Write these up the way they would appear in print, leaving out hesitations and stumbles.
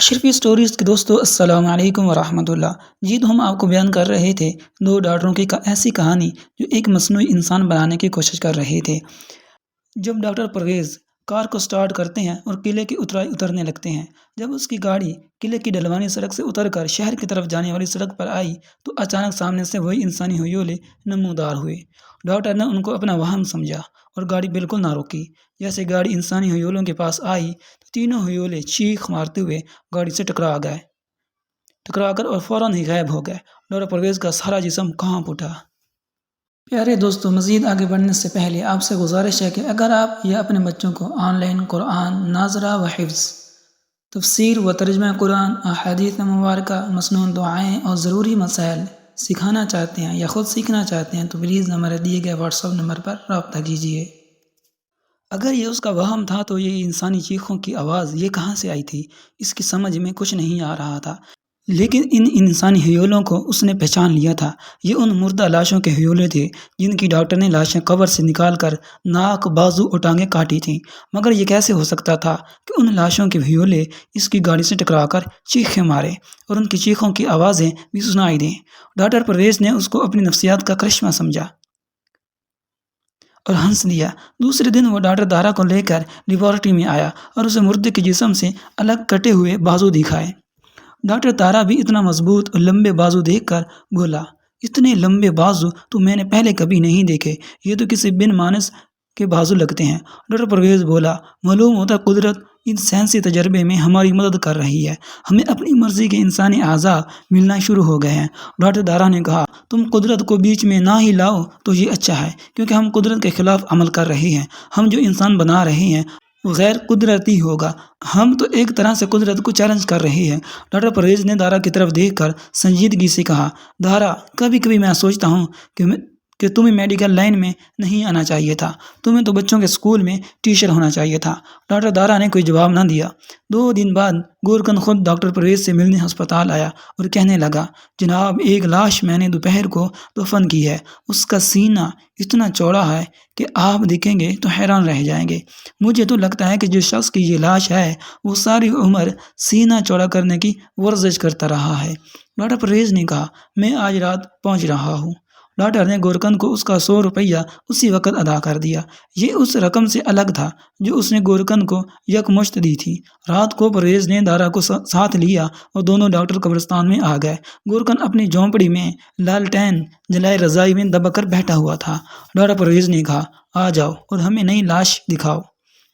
اشرفی stories کے دوستو السلام علیکم ورحمۃ اللہ۔ جی تو ہم آپ کو بیان کر رہے تھے دو ڈاکٹروں کی ایسی کہانی جو ایک مصنوعی انسان بنانے کی کوشش کر رہے تھے۔ جب ڈاکٹر پرویز کار کو سٹارٹ کرتے ہیں اور قلعے کی اترائی اترنے لگتے ہیں، جب اس کی گاڑی قلعے کی ڈھلوانی سڑک سے اتر کر شہر کی طرف جانے والی سڑک پر آئی تو اچانک سامنے سے وہی انسانی ہیولے نمودار ہوئے۔ ڈاکٹر نے ان کو اپنا وہم سمجھا اور گاڑی بالکل نہ روکی۔ جیسے گاڑی انسانی ہیولوں کے پاس آئی تو تینوں ہیولے چیخ مارتے ہوئے گاڑی سے ٹکرا کر اور فوراً ہی غائب ہو گئے۔ ڈاکٹر پرویز کا سارا جسم کانپ اٹھا۔ پیارے دوستو، مزید آگے بڑھنے سے پہلے آپ سے گزارش ہے کہ اگر آپ یا اپنے بچوں کو آن لائن قرآن ناظرہ و حفظ، تفسیر و ترجمہ قرآن، احادیث مبارکہ، مصنون دعائیں اور ضروری مسائل سکھانا چاہتے ہیں یا خود سیکھنا چاہتے ہیں تو پلیز ہمارے دیے گئے واٹس ایپ نمبر پر رابطہ کیجیے۔ اگر یہ اس کا وہم تھا تو یہ انسانی چیخوں کی آواز یہ کہاں سے آئی تھی، اس کی سمجھ میں کچھ نہیں آ رہا تھا۔ لیکن ان انسانی ہیولوں کو اس نے پہچان لیا تھا۔ یہ ان مردہ لاشوں کے ہیولے تھے جن کی ڈاکٹر نے لاشیں قبر سے نکال کر ناک، بازو اور ٹانگیں کاٹی تھیں۔ مگر یہ کیسے ہو سکتا تھا کہ ان لاشوں کے ہیولے اس کی گاڑی سے ٹکرا کر چیخیں مارے اور ان کی چیخوں کی آوازیں بھی سنائی دیں؟ ڈاکٹر پرویز نے اس کو اپنی نفسیات کا کرشمہ سمجھا اور ہنس دیا۔ دوسرے دن وہ ڈاکٹر دارا کو لے کر لیبارٹری میں آیا اور اسے مردے کے جسم سے الگ کٹے ہوئے بازو دکھائے۔ ڈاکٹر دارا بھی اتنا مضبوط اور لمبے بازو دیکھ کر بولا، اتنے لمبے بازو تو میں نے پہلے کبھی نہیں دیکھے، یہ تو کسی بن مانس کے بازو لگتے ہیں۔ ڈاکٹر پرویز بولا، معلوم ہوتا قدرت اس سائنسی تجربے میں ہماری مدد کر رہی ہے، ہمیں اپنی مرضی کے انسانی اعضاء ملنا شروع ہو گئے ہیں۔ ڈاکٹر دارا نے کہا، تم قدرت کو بیچ میں نہ ہی لاؤ تو یہ اچھا ہے، کیونکہ ہم قدرت کے خلاف عمل کر رہے ہیں۔ ہم جو انسان بنا رہے ہیں وہ غیر قدرتی ہوگا، ہم تو ایک طرح سے قدرت کو چیلنج کر رہے ہیں۔ ڈاکٹر پرویز نے دارا کی طرف دیکھ کر سنجیدگی سے کہا، دارا، کبھی کبھی میں سوچتا ہوں کہ تمہیں میڈیکل لائن میں نہیں آنا چاہیے تھا، تمہیں تو بچوں کے اسکول میں ٹیچر ہونا چاہیے تھا۔ ڈاکٹر دارا نے کوئی جواب نہ دیا۔ 2 دن بعد گورکن خود ڈاکٹر پرویز سے ملنے ہسپتال آیا اور کہنے لگا، جناب، ایک لاش میں نے دوپہر کو دفن کی ہے، اس کا سینہ اتنا چوڑا ہے کہ آپ دیکھیں گے تو حیران رہ جائیں گے۔ مجھے تو لگتا ہے کہ جس شخص کی یہ لاش ہے وہ ساری عمر سینہ چوڑا کرنے کی ورزش کرتا رہا ہے۔ ڈاکٹر پرویز نے کہا، میں آج رات پہنچ رہا ہوں۔ ڈاکٹر نے گورکن کو اس کا 100 روپیہ اسی وقت ادا کر دیا۔ یہ اس رقم سے الگ تھا جو اس نے گورکن کو یکمشت دی تھی۔ رات کو پرویز نے دارا کو ساتھ لیا اور دونوں ڈاکٹر قبرستان میں آ گئے۔ گورکن اپنی جھونپڑی میں لالٹین جلائے رضائی میں دبک کر بیٹھا ہوا تھا۔ ڈاکٹر پرویز نے کہا، آ جاؤ اور ہمیں نئی لاش دکھاؤ۔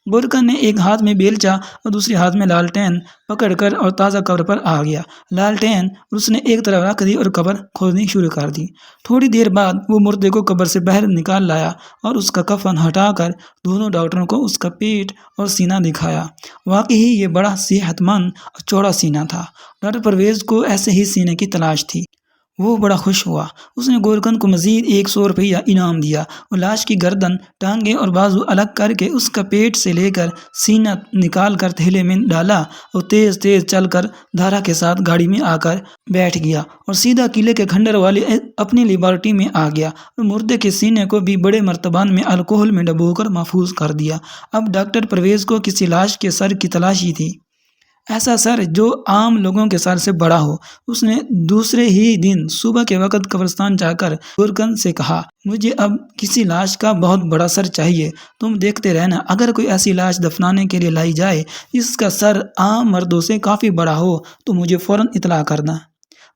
گورکن نے ایک ہاتھ میں بیلچہ اور دوسرے ہاتھ میں لالٹین پکڑ کر اور تازہ قبر پر آ گیا۔ لالٹین اس نے ایک طرف رکھ دی اور قبر کھودنی شروع کر دی۔ تھوڑی دیر بعد وہ مردے کو قبر سے باہر نکال لایا اور اس کا کفن ہٹا کر دونوں ڈاکٹروں کو اس کا پیٹ اور سینہ دکھایا۔ واقعی یہ بڑا صحت مند اور چوڑا سینہ تھا۔ ڈاکٹر پرویز کو ایسے ہی سینے کی تلاش تھی۔ وہ بڑا خوش ہوا۔ اس نے گورکن کو مزید 100 روپیہ انعام دیا اور لاش کی گردن، ٹانگیں اور بازو الگ کر کے اس کا پیٹ سے لے کر سینہ نکال کر تھیلے میں ڈالا اور تیز تیز چل کر دارا کے ساتھ گاڑی میں آ کر بیٹھ گیا اور سیدھا قلعے کے کھنڈر والی اپنی لیبارٹری میں آ گیا اور مردے کے سینے کو بھی بڑے مرتبان میں الکحل میں ڈبو کر محفوظ کر دیا۔ اب ڈاکٹر پرویز کو کسی لاش کے سر کی تلاشی تھی، ایسا سر جو عام لوگوں کے سر سے بڑا ہو۔ اس نے دوسرے ہی دن صبح کے وقت قبرستان جا کر گورکن سے کہا، مجھے اب کسی لاش کا بہت بڑا سر چاہیے، تم دیکھتے رہنا، اگر کوئی ایسی لاش دفنانے کے لیے لائی جائے جس کا سر عام مردوں سے کافی بڑا ہو تو مجھے فوراً اطلاع کرنا۔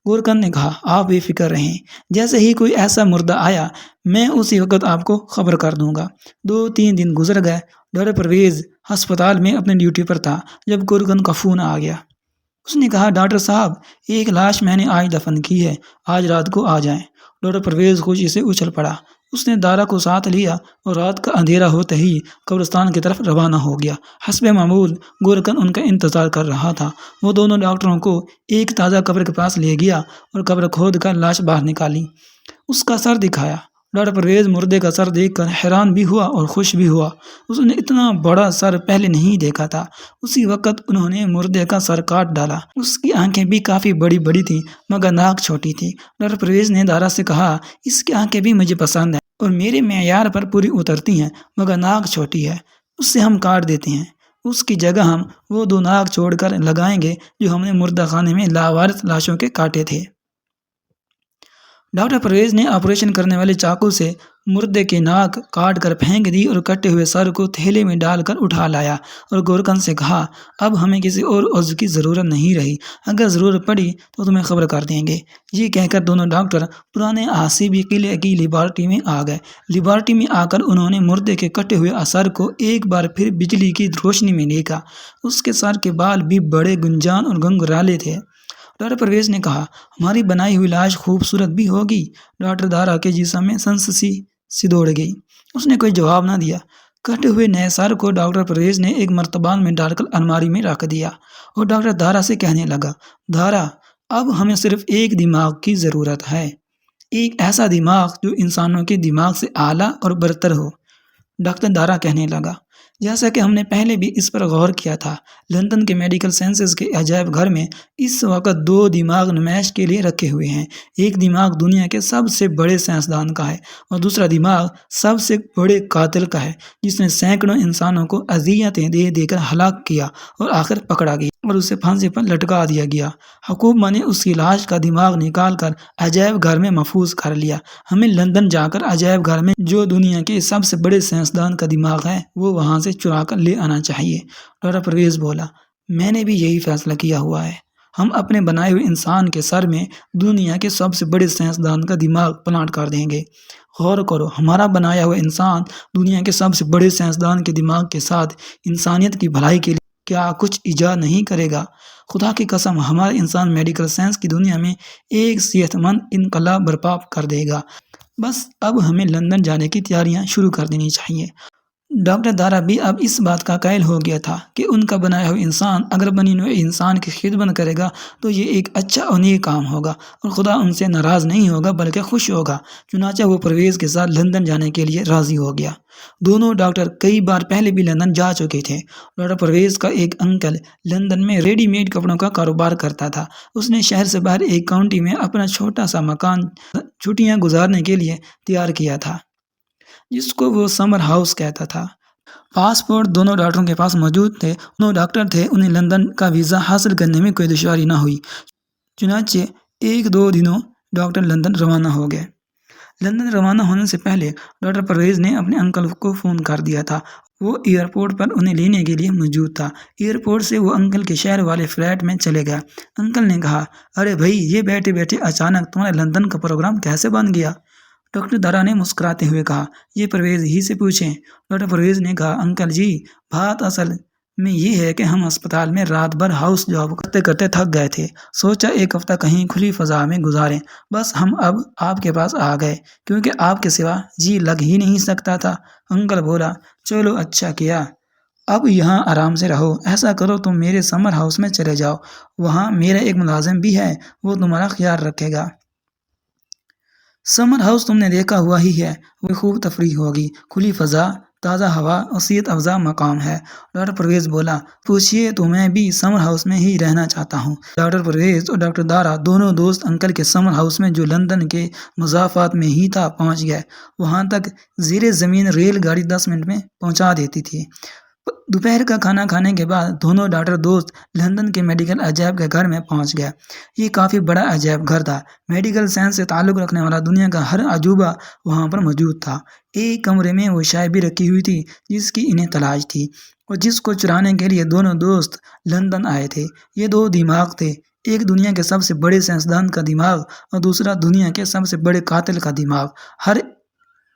گورکن نے کہا، آپ بے فکر رہیں، جیسے ہی کوئی ایسا مردہ آیا میں اسی وقت آپ کو خبر کر دوں گا۔ 2-3 دن گزر گئے۔ ڈاکٹر پرویز ہسپتال میں اپنے ڈیوٹی پر تھا جب گورکن کا فون آ گیا۔ اس نے کہا، ڈاکٹر صاحب، ایک لاش میں نے آج دفن کی ہے، آج رات کو آ جائیں۔ ڈاکٹر پرویز خوشی سے اچھل پڑا۔ اس نے دارا کو ساتھ لیا اور رات کا اندھیرا ہوتے ہی قبرستان کی طرف روانہ ہو گیا۔ حسب معمول گورکن ان کا انتظار کر رہا تھا۔ وہ دونوں ڈاکٹروں کو ایک تازہ قبر کے پاس لے گیا اور قبر کھود کر لاش باہر نکالی، اس کا سر دکھایا۔ ڈاکٹر پرویز مردے کا سر دیکھ کر حیران بھی ہوا اور خوش بھی ہوا۔ اس نے اتنا بڑا سر پہلے نہیں دیکھا تھا۔ اسی وقت انہوں نے مردے کا سر کاٹ ڈالا۔ اس کی آنکھیں بھی کافی بڑی بڑی تھیں مگر ناک چھوٹی تھی۔ ڈاکٹر پرویز نے دارا سے کہا، اس کی آنکھیں بھی مجھے پسند ہیں اور میرے معیار پر پوری اترتی ہیں مگر ناک چھوٹی ہے، اس سے ہم کاٹ دیتے ہیں۔ اس کی جگہ ہم وہ 2 ناک چھوڑ کر لگائیں گے جو ہم نے مردہ خانے میں لاوارث لاشوں کے کاٹے تھے۔ ڈاکٹر پرویز نے آپریشن کرنے والے چاقو سے مردے کی ناک کاٹ کر پھینک دی اور کٹے ہوئے سر کو تھیلے میں ڈال کر اٹھا لایا اور گورکن سے کہا، اب ہمیں کسی اور عضو کی ضرورت نہیں رہی، اگر ضرورت پڑی تو تمہیں خبر کر دیں گے۔ یہ کہہ کر دونوں ڈاکٹر پرانے آسیبی قلعے کی لیبارٹری میں آ گئے۔ لیبارٹری میں آ کر انہوں نے مردے کے کٹے ہوئے سر کو ایک بار پھر بجلی کی روشنی میں دیکھا۔ اس کے سر کے بال بھی بڑے گنجان اور گنگرالے تھے۔ ڈاکٹر پرویز نے کہا، ہماری بنائی ہوئی لاش خوبصورت بھی ہوگی؟ ڈاکٹر دارا کے جسم میں سنسنی سی دوڑ گئی۔ اس نے کوئی جواب نہ دیا۔ کٹے ہوئے نئے سر کو ڈاکٹر پرویز نے ایک مرتبان میں ڈال کر الماری میں رکھ دیا اور ڈاکٹر دارا سے کہنے لگا، دارا، اب ہمیں صرف ایک دماغ کی ضرورت ہے، ایک ایسا دماغ جو انسانوں کے دماغ سے اعلیٰ اور برتر ہو۔ ڈاکٹر دارا کہنے لگا، جیسا کہ ہم نے پہلے بھی اس پر غور کیا تھا، لندن کے میڈیکل سائنسز کے عجائب گھر میں اس وقت 2 دماغ نمائش کے لیے رکھے ہوئے ہیں۔ ایک دماغ دنیا کے سب سے بڑے سائنسدان کا ہے اور دوسرا دماغ سب سے بڑے قاتل کا ہے، جس نے سینکڑوں انسانوں کو اذیتیں دے دے کر ہلاک کیا اور آخر پکڑا گیا اور اسے پھانسی پر لٹکا دیا گیا۔ حکومت نے اس کی لاش کا دماغ نکال کر عجائب گھر میں محفوظ کر لیا۔ ہمیں لندن جا کر عجائب گھر میں جو دنیا کے سب سے بڑے سائنسدان کا دماغ ہے وہ وہاں سے چرا کر لے آنا چاہیے۔ ڈاکٹر پرویز بولا، میں نے بھی یہی فیصلہ کیا ہوا ہے۔ ہم اپنے بنائے ہوئے انسان کے سر میں دنیا کے سب سے بڑے سائنسدان کا دماغ پلانٹ کر دیں گے۔ غور کرو، ہمارا بنایا ہوا انسان دنیا کے سب سے بڑے سائنسدان کے دماغ کے ساتھ انسانیت کی بھلائی کے لیے کیا کچھ ایجاد نہیں کرے گا؟ خدا کی قسم، ہمارا انسان میڈیکل سائنس کی دنیا میں ایک صحت مند انقلاب برپا کر دے گا۔ بس اب ہمیں لندن جانے کی تیاریاں شروع کر دینی چاہیے۔ ڈاکٹر دارا بھی اب اس بات کا قائل ہو گیا تھا کہ ان کا بنایا ہوا انسان اگر بنی نوع انسان کی خدمت کرے گا تو یہ ایک اچھا اور نیک کام ہوگا اور خدا ان سے ناراض نہیں ہوگا بلکہ خوش ہوگا۔ چنانچہ وہ پرویز کے ساتھ لندن جانے کے لیے راضی ہو گیا۔ دونوں ڈاکٹر کئی بار پہلے بھی لندن جا چکے تھے۔ ڈاکٹر پرویز کا ایک انکل لندن میں ریڈی میڈ کپڑوں کا کاروبار کرتا تھا۔ اس نے شہر سے باہر ایک کاؤنٹی میں اپنا چھوٹا سا مکان چھٹیاں گزارنے کے لیے تیار کیا تھا، جس کو وہ سمر ہاؤس کہتا تھا۔ پاسپورٹ دونوں ڈاکٹروں کے پاس موجود تھے، دونوں ڈاکٹر تھے، انہیں لندن کا ویزا حاصل کرنے میں کوئی دشواری نہ ہوئی۔ چنانچہ 1-2 دنوں ڈاکٹر لندن روانہ ہو گئے۔ لندن روانہ ہونے سے پہلے ڈاکٹر پرویز نے اپنے انکل کو فون کر دیا تھا۔ وہ ایئرپورٹ پر انہیں لینے کے لیے موجود تھا۔ ایئرپورٹ سے وہ انکل کے شہر والے فلیٹ میں چلے گیا۔ انکل نے کہا، ارے بھائی، یہ بیٹھے بیٹھے اچانک تمہارے لندن کا پروگرام کیسے بن گیا؟ ڈاکٹر دارا نے مسکراتے ہوئے کہا، یہ پرویز ہی سے پوچھیں۔ ڈاکٹر پرویز نے کہا، انکل جی، بات اصل میں یہ ہے کہ ہم اسپتال میں رات بھر ہاؤس جاب کرتے کرتے تھک گئے تھے، سوچا ایک ہفتہ کہیں کھلی فضا میں گزاریں۔ بس ہم اب آپ کے پاس آ گئے کیونکہ آپ کے سوا جی لگ ہی نہیں سکتا تھا۔ انکل بولا، چلو اچھا کیا، اب یہاں آرام سے رہو۔ ایسا کرو تم میرے سمر ہاؤس میں چلے جاؤ، وہاں میرا ایک ملازم بھی ہے، وہ تمہارا خیال رکھے گا۔ سمر ہاؤس تم نے دیکھا ہوا ہی ہے، وہ خوب تفریح ہوگی، کھلی فضا، تازہ ہوا اور صحت افزا مقام ہے۔ ڈاکٹر پرویز بولا، پوچھیے تو میں بھی سمر ہاؤس میں ہی رہنا چاہتا ہوں۔ ڈاکٹر پرویز اور ڈاکٹر دارا دونوں دوست انکل کے سمر ہاؤس میں جو لندن کے مضافات میں ہی تھا پہنچ گئے۔ وہاں تک زیر زمین ریل گاڑی 10 منٹ میں پہنچا دیتی تھی۔ دوپہر کا کھانا کھانے کے بعد دونوں ڈاکٹر دوست لندن کے میڈیکل عجائب کے گھر میں پہنچ گئے۔ یہ کافی بڑا عجائب گھر تھا۔ میڈیکل سائنس سے تعلق رکھنے والا دنیا کا ہر عجوبہ وہاں پر موجود تھا۔ ایک کمرے میں وہ شے بھی رکھی ہوئی تھی جس کی انہیں تلاش تھی اور جس کو چرانے کے لیے دونوں دوست لندن آئے تھے۔ یہ 2 دماغ تھے، ایک دنیا کے سب سے بڑے سائنسدان کا دماغ اور دوسرا دنیا کے سب سے بڑے قاتل کا دماغ۔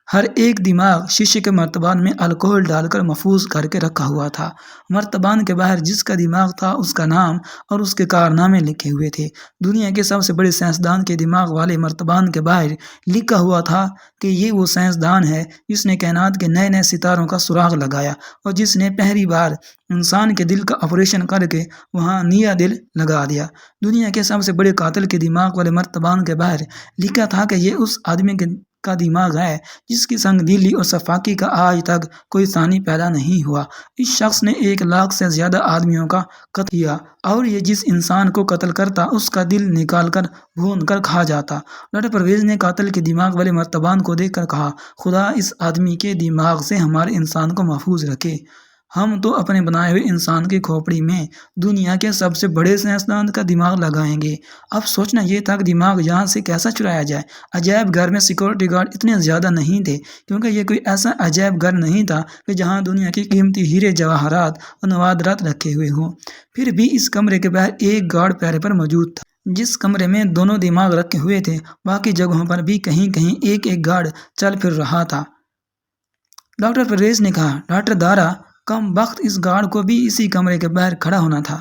ہر ایک دماغ شیشے کے مرتبان میں الکوہل ڈال کر محفوظ کر کے رکھا ہوا تھا۔ مرتبان کے باہر جس کا دماغ تھا اس کا نام اور اس کے کارنامے لکھے ہوئے تھے۔ دنیا کے سب سے بڑے سائنسدان کے دماغ والے مرتبان کے باہر لکھا ہوا تھا کہ یہ وہ سائنسدان ہے جس نے کائنات کے نئے نئے ستاروں کا سراغ لگایا اور جس نے پہلی بار انسان کے دل کا آپریشن کر کے وہاں نیا دل لگا دیا۔ دنیا کے سب سے بڑے قاتل کے دماغ والے مرتبان کے باہر لکھا تھا کہ یہ اس آدمی کا دماغ ہے جس کی سنگ دلی اور صفاقی کا آج تک کوئی ثانی پیدا نہیں ہوا۔ اس شخص نے 1 لاکھ سے زیادہ آدمیوں کا قتل کیا اور یہ جس انسان کو قتل کرتا اس کا دل نکال کر بھون کر کھا جاتا۔ ڈاکٹر پرویز نے قاتل کے دماغ والے مرتبان کو دیکھ کر کہا، خدا اس آدمی کے دماغ سے ہمارے انسان کو محفوظ رکھے۔ ہم تو اپنے بنائے ہوئے انسان کی کھوپڑی میں دنیا کے سب سے بڑے سائنسدان کا دماغ لگائیں گے۔ اب سوچنا یہ تھا کہ دماغ یہاں سے کیسا چرایا جائے۔ عجائب گھر میں سیکورٹی گارڈ اتنے زیادہ نہیں تھے، کیونکہ یہ کوئی ایسا عجائب گھر نہیں تھا کہ جہاں دنیا کی قیمتی ہیرے جواہرات اور نوادرات رکھے ہوئے ہوں۔ پھر بھی اس کمرے کے باہر ایک گارڈ پہرے پر موجود تھا۔ جس کمرے میں دونوں دماغ رکھے ہوئے تھے، باقی جگہوں پر بھی کہیں کہیں ایک ایک گارڈ چل پھر رہا تھا۔ ڈاکٹر پرویز نے کہا، ڈاکٹر دارا، کم بخت اس گارڈ کو بھی اسی کمرے کے باہر کھڑا ہونا تھا۔